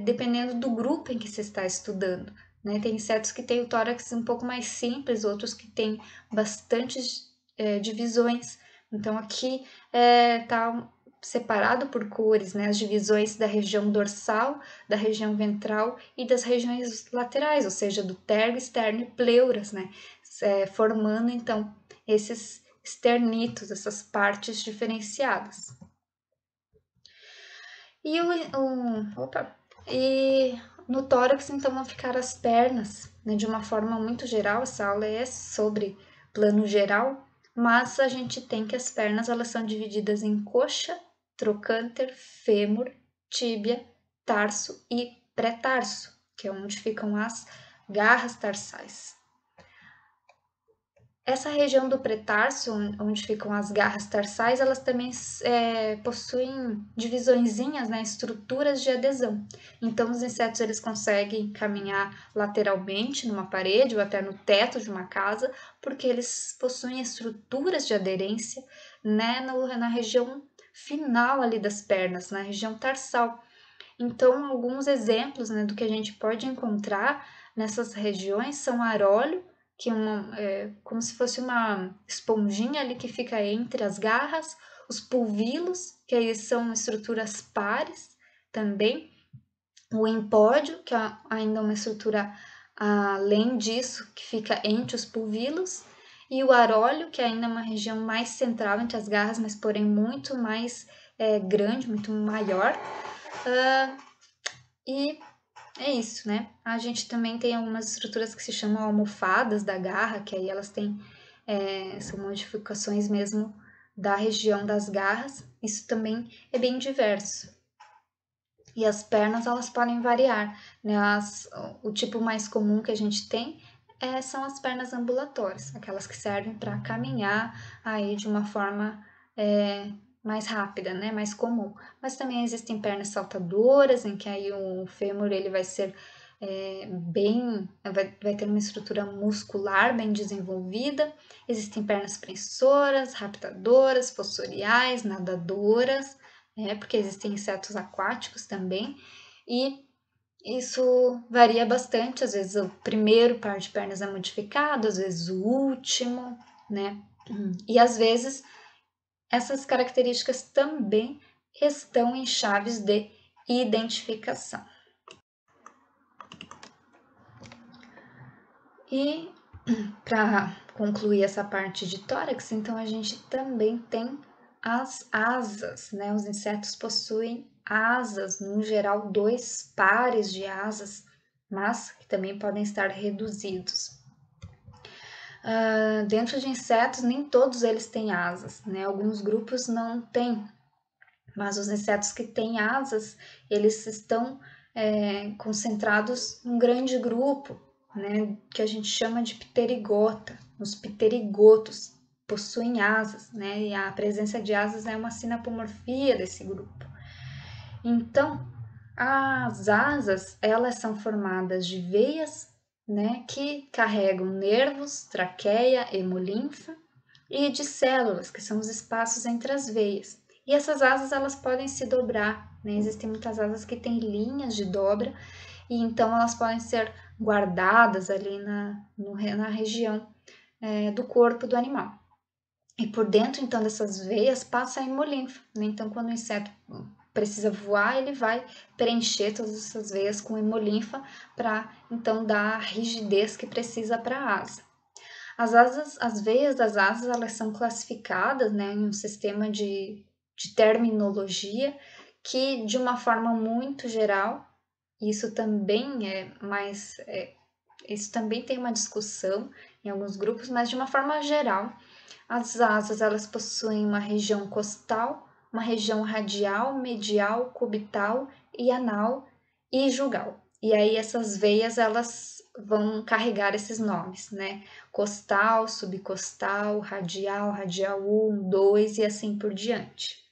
dependendo do grupo em que você está estudando. Né? Tem insetos que têm o tórax um pouco mais simples, outros que têm bastantes divisões. Então, aqui está separado por cores, né? As divisões da região dorsal, da região ventral e das regiões laterais, ou seja, do tergo, externo e pleuras, né? Formando, então, esses esternitos, essas partes diferenciadas. E no tórax, então, vão ficar as pernas, né? De uma forma muito geral, essa aula é sobre plano geral, mas a gente tem que as pernas elas são divididas em coxa, trocânter, fêmur, tíbia, tarso e pré-tarso, que é onde ficam as garras tarsais. Essa região do pré-tarso, onde ficam as garras tarsais, elas também possuem divisõezinhas, né, estruturas de adesão. Então, os insetos eles conseguem caminhar lateralmente numa parede ou até no teto de uma casa, porque eles possuem estruturas de aderência, né, na região final ali das pernas, na região tarsal. Então, alguns exemplos, né, do que a gente pode encontrar nessas regiões são aróleo, que é como se fosse uma esponjinha ali que fica entre as garras, os pulvilos, que aí são estruturas pares também, o empódio, que é ainda uma estrutura além disso, que fica entre os pulvilos, e o aróleo, que é ainda uma região mais central entre as garras, mas porém muito mais grande, muito maior. E é isso, né? A gente também tem algumas estruturas que se chamam almofadas da garra, que aí elas têm, são modificações mesmo da região das garras. Isso também é bem diverso. E as pernas, elas podem variar, né? O tipo mais comum que a gente tem são as pernas ambulatórias, aquelas que servem para caminhar aí de uma forma mais rápida, né? Mais comum. Mas também existem pernas saltadoras, em que aí o fêmur ele vai ser vai ter uma estrutura muscular bem desenvolvida. Existem pernas prensoras, raptadoras, fossoriais, nadadoras, porque existem insetos aquáticos também, e isso varia bastante, às vezes o primeiro par de pernas é modificado, às vezes o último, né? E às vezes essas características também estão em chaves de identificação. E para concluir essa parte de tórax, então a gente também tem as asas, né? Os insetos possuem asas, no geral, 2 pares de asas, mas que também podem estar reduzidos. Dentro de insetos, nem todos eles têm asas, né? Alguns grupos não têm, mas os insetos que têm asas, eles estão concentrados num grande grupo, né? Que a gente chama de pterigota. Os pterigotos possuem asas, né? E a presença de asas é uma sinapomorfia desse grupo. Então, as asas, elas são formadas de veias, né, que carregam nervos, traqueia, hemolinfa, e de células, que são os espaços entre as veias. E essas asas, elas podem se dobrar, né? Existem muitas asas que têm linhas de dobra, e então elas podem ser guardadas ali na região do corpo do animal. E por dentro, então, dessas veias passa a hemolinfa, né? Então, quando o inseto precisa voar, ele vai preencher todas essas veias com hemolinfa para, então, dar a rigidez que precisa para a asa. As veias das asas, elas são classificadas, né, em um sistema de terminologia que, de uma forma muito geral, isso também isso também tem uma discussão em alguns grupos, mas de uma forma geral, as asas elas possuem uma região costal, uma região radial, medial, cubital e anal e jugal. E aí essas veias elas vão carregar esses nomes, né? Costal, subcostal, radial, radial 1, 2 e assim por diante.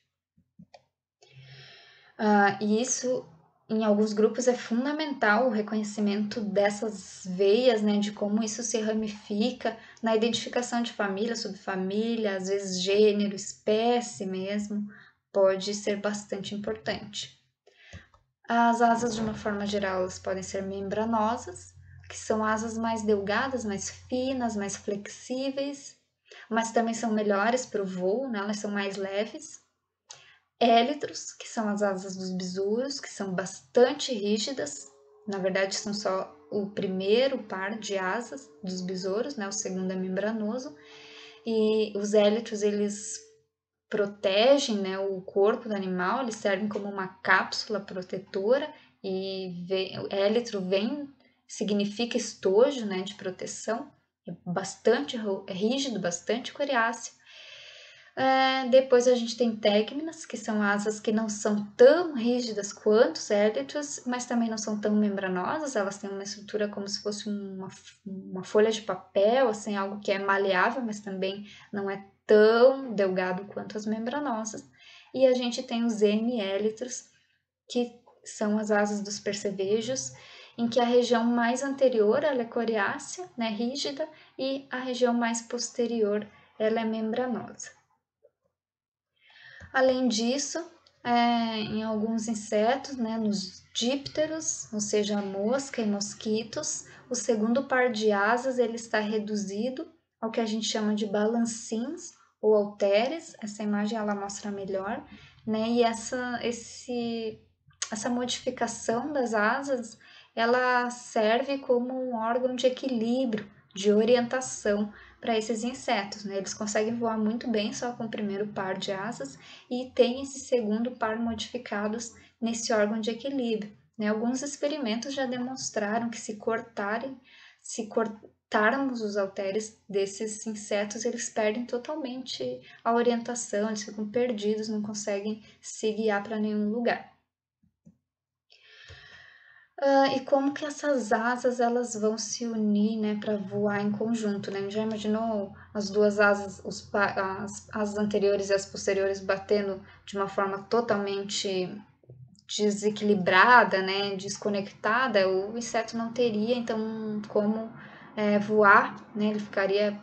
E isso, em alguns grupos, é fundamental o reconhecimento dessas veias, né, de como isso se ramifica na identificação de família, subfamília, às vezes gênero, espécie mesmo, pode ser bastante importante. As asas, de uma forma geral, elas podem ser membranosas, que são asas mais delgadas, mais finas, mais flexíveis, mas também são melhores para o voo, né? Elas são mais leves. Élitros, que são as asas dos besouros, que são bastante rígidas. Na verdade, são só o primeiro par de asas dos besouros, né? O segundo é membranoso. E os élitros, eles protegem, né, o corpo do animal, eles servem como uma cápsula protetora e élitro significa estojo, né, de proteção. é bastante rígido, bastante coriáceo. Depois a gente tem tegminas, que são asas que não são tão rígidas quanto os élitres, mas também não são tão membranosas, elas têm uma estrutura como se fosse uma folha de papel, assim, algo que é maleável, mas também não é tão delgado quanto as membranosas. E a gente tem os hemiélitros, que são as asas dos percevejos, em que a região mais anterior ela é coriácea, né, rígida, e a região mais posterior ela é membranosa. Além disso, em alguns insetos, né, nos dípteros, ou seja, mosca e mosquitos, o segundo par de asas ele está reduzido ao que a gente chama de balancins ou halteres. Essa imagem ela mostra melhor, né? E essa modificação das asas ela serve como um órgão de equilíbrio, de orientação para esses insetos, né? Eles conseguem voar muito bem só com o primeiro par de asas e tem esse segundo par modificados nesse órgão de equilíbrio, né? Alguns experimentos já demonstraram que se cortarmos os halteres desses insetos, eles perdem totalmente a orientação, eles ficam perdidos, não conseguem se guiar para nenhum lugar. E como que essas asas elas vão se unir, né, para voar em conjunto, né? Já imaginou as duas asas, as asas anteriores e as posteriores batendo de uma forma totalmente desequilibrada, né, desconectada? O inseto não teria então como voar, né? Ele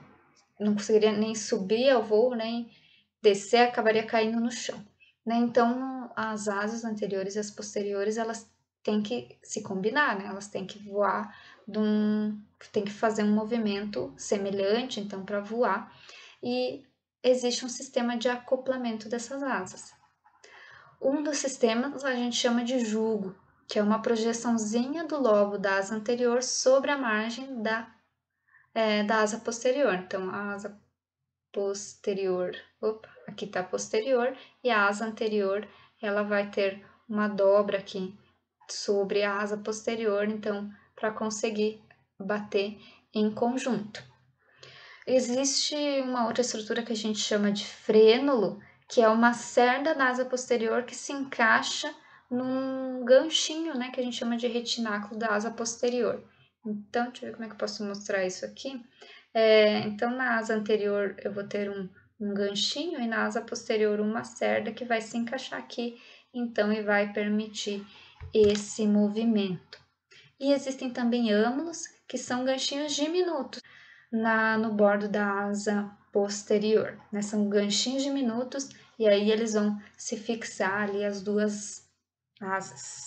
não conseguiria nem subir ao voo, nem descer, acabaria caindo no chão, né? Então as asas anteriores e as posteriores elas têm que se combinar, né? Elas têm que voar tem que fazer um movimento semelhante, então, para voar, e existe um sistema de acoplamento dessas asas. Um dos sistemas a gente chama de jugo, que é uma projeçãozinha do lobo da asa anterior sobre a margem da asa posterior. Então, a asa posterior, aqui está posterior, e a asa anterior ela vai ter uma dobra aqui sobre a asa posterior, então, para conseguir bater em conjunto. Existe uma outra estrutura que a gente chama de frênulo, que é uma cerda da asa posterior que se encaixa num ganchinho, né, que a gente chama de retináculo da asa posterior. Então, deixa eu ver como é que eu posso mostrar isso aqui. Então, na asa anterior eu vou ter um ganchinho e na asa posterior uma cerda que vai se encaixar aqui, então, e vai permitir esse movimento. E existem também âmulos, que são ganchinhos diminutos no bordo da asa posterior, né? São ganchinhos diminutos e aí eles vão se fixar ali as duas asas.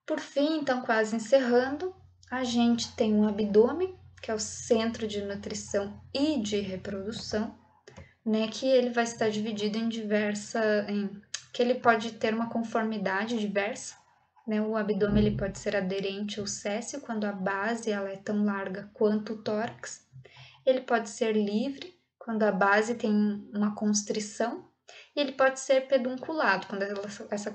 Por fim, então, quase encerrando, a gente tem um abdômen, que é o centro de nutrição e de reprodução, né? Que ele vai estar dividido que ele pode ter uma conformidade diversa, né? O abdômen ele pode ser aderente ou céssio, quando a base ela é tão larga quanto o tórax. Ele pode ser livre, quando a base tem uma constrição, e ele pode ser pedunculado, quando essa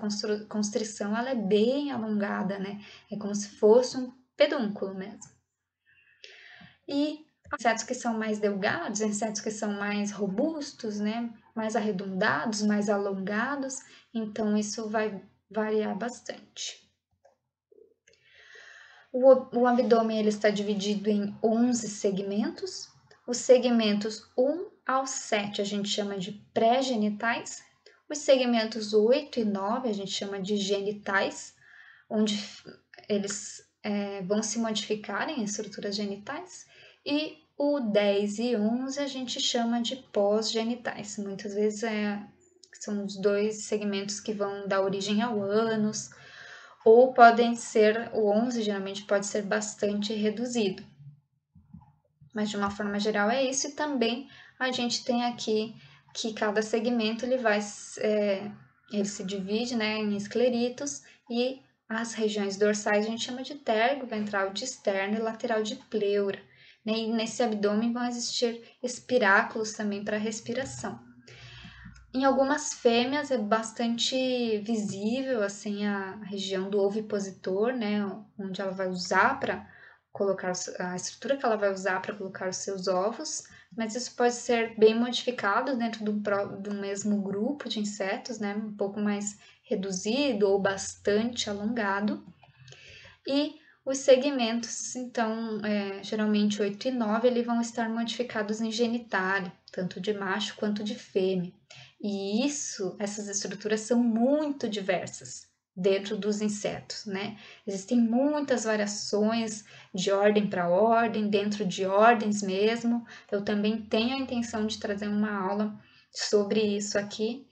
constrição ela é bem alongada, né? É como se fosse um pedúnculo mesmo. E insetos que são mais delgados, insetos que são mais robustos, né? Mais arredondados, mais alongados, então isso vai variar bastante. O abdômen ele está dividido em 11 segmentos. Os segmentos 1 ao 7 a gente chama de pré-genitais. Os segmentos 8 e 9 a gente chama de genitais, onde eles vão se modificar em estruturas genitais. E o 10 e 11 a gente chama de pós-genitais. Muitas vezes são os dois segmentos que vão dar origem ao ânus, ou podem ser, o 11 geralmente pode ser bastante reduzido. Mas de uma forma geral é isso, e também a gente tem aqui que cada segmento ele se divide, né, em escleritos, e as regiões dorsais a gente chama de tergo, ventral de externo e lateral de pleura. Né? E nesse abdômen vão existir espiráculos também para respiração. Em algumas fêmeas é bastante visível assim a região do ovipositor, né, onde ela vai usar para colocar a estrutura que ela vai usar para colocar os seus ovos, mas isso pode ser bem modificado dentro do mesmo grupo de insetos, né? Um pouco mais reduzido ou bastante alongado. E os segmentos, então, geralmente 8 e 9, eles vão estar modificados em genitália, tanto de macho quanto de fêmea. E essas estruturas são muito diversas dentro dos insetos, né? Existem muitas variações de ordem para ordem, dentro de ordens mesmo. Eu também tenho a intenção de trazer uma aula sobre isso aqui,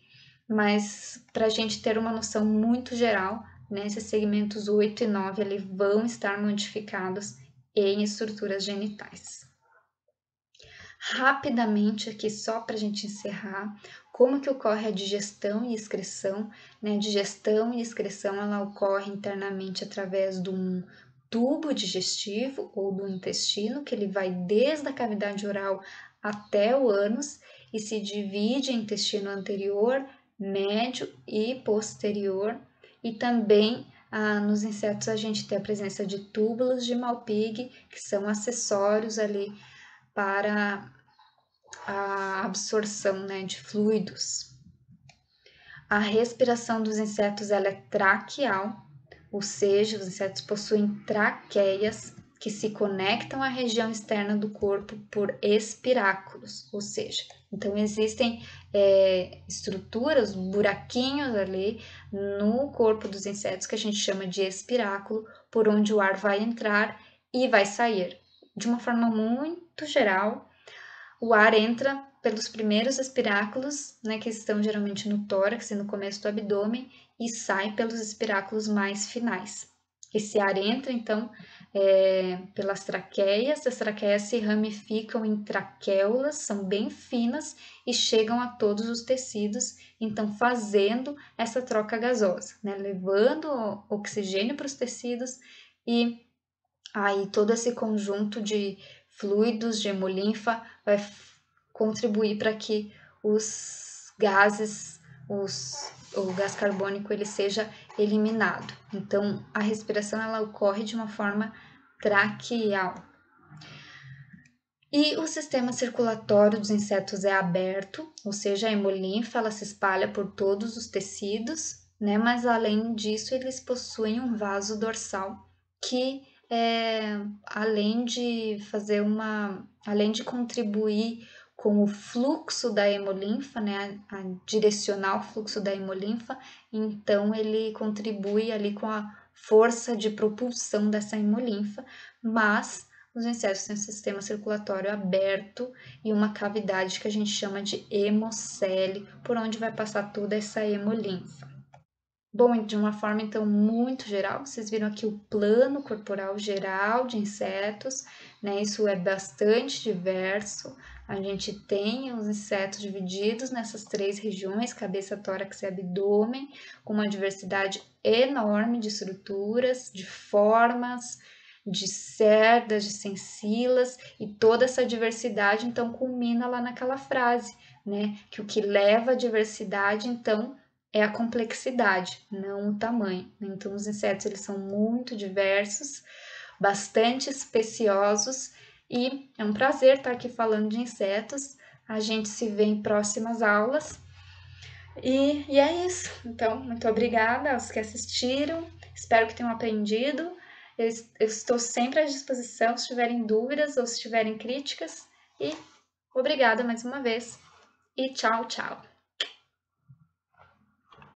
mas para a gente ter uma noção muito geral, né, esses segmentos 8 e 9 ali vão estar modificados em estruturas genitais. Rapidamente aqui, só para a gente encerrar, como que ocorre a digestão e excreção, né? Digestão e excreção, ela ocorre internamente através de um tubo digestivo ou do intestino, que ele vai desde a cavidade oral até o ânus e se divide em intestino anterior, médio e posterior. E também nos insetos a gente tem a presença de túbulos de Malpighi, que são acessórios ali para a absorção, né, de fluidos. A respiração dos insetos ela é traqueal, ou seja, os insetos possuem traqueias que se conectam à região externa do corpo por espiráculos, ou seja, então existem estruturas, buraquinhos ali no corpo dos insetos que a gente chama de espiráculo, por onde o ar vai entrar e vai sair. De uma forma muito geral, o ar entra pelos primeiros espiráculos, né, que estão geralmente no tórax e no começo do abdômen, e sai pelos espiráculos mais finais. Esse ar entra, então, pelas traqueias, as traqueias se ramificam em traquéulas, são bem finas e chegam a todos os tecidos, então fazendo essa troca gasosa, né, levando oxigênio para os tecidos e aí todo esse conjunto de fluidos de hemolinfa vai contribuir para que os gases, o gás carbônico ele seja eliminado. Então a respiração ela ocorre de uma forma traqueal. E o sistema circulatório dos insetos é aberto, ou seja, a hemolinfa ela se espalha por todos os tecidos, né? Mas além disso eles possuem um vaso dorsal que além de além de contribuir com o fluxo da hemolinfa, né, a direcionar o fluxo da hemolinfa, então ele contribui ali com a força de propulsão dessa hemolinfa, mas os insetos têm um sistema circulatório aberto e uma cavidade que a gente chama de hemocele, por onde vai passar toda essa hemolinfa. Bom, de uma forma então muito geral, vocês viram aqui o plano corporal geral de insetos, né? Isso é bastante diverso. A gente tem os insetos divididos nessas 3 regiões, cabeça, tórax e abdômen, com uma diversidade enorme de estruturas, de formas, de cerdas, de sensilas, e toda essa diversidade então culmina lá naquela frase, né? Que o que leva à diversidade então é a complexidade, não o tamanho. Então, os insetos eles são muito diversos, bastante especiosos e é um prazer estar aqui falando de insetos. A gente se vê em próximas aulas. E é isso. Então, muito obrigada aos que assistiram. Espero que tenham aprendido. Eu estou sempre à disposição se tiverem dúvidas ou se tiverem críticas. E obrigada mais uma vez. E tchau, tchau.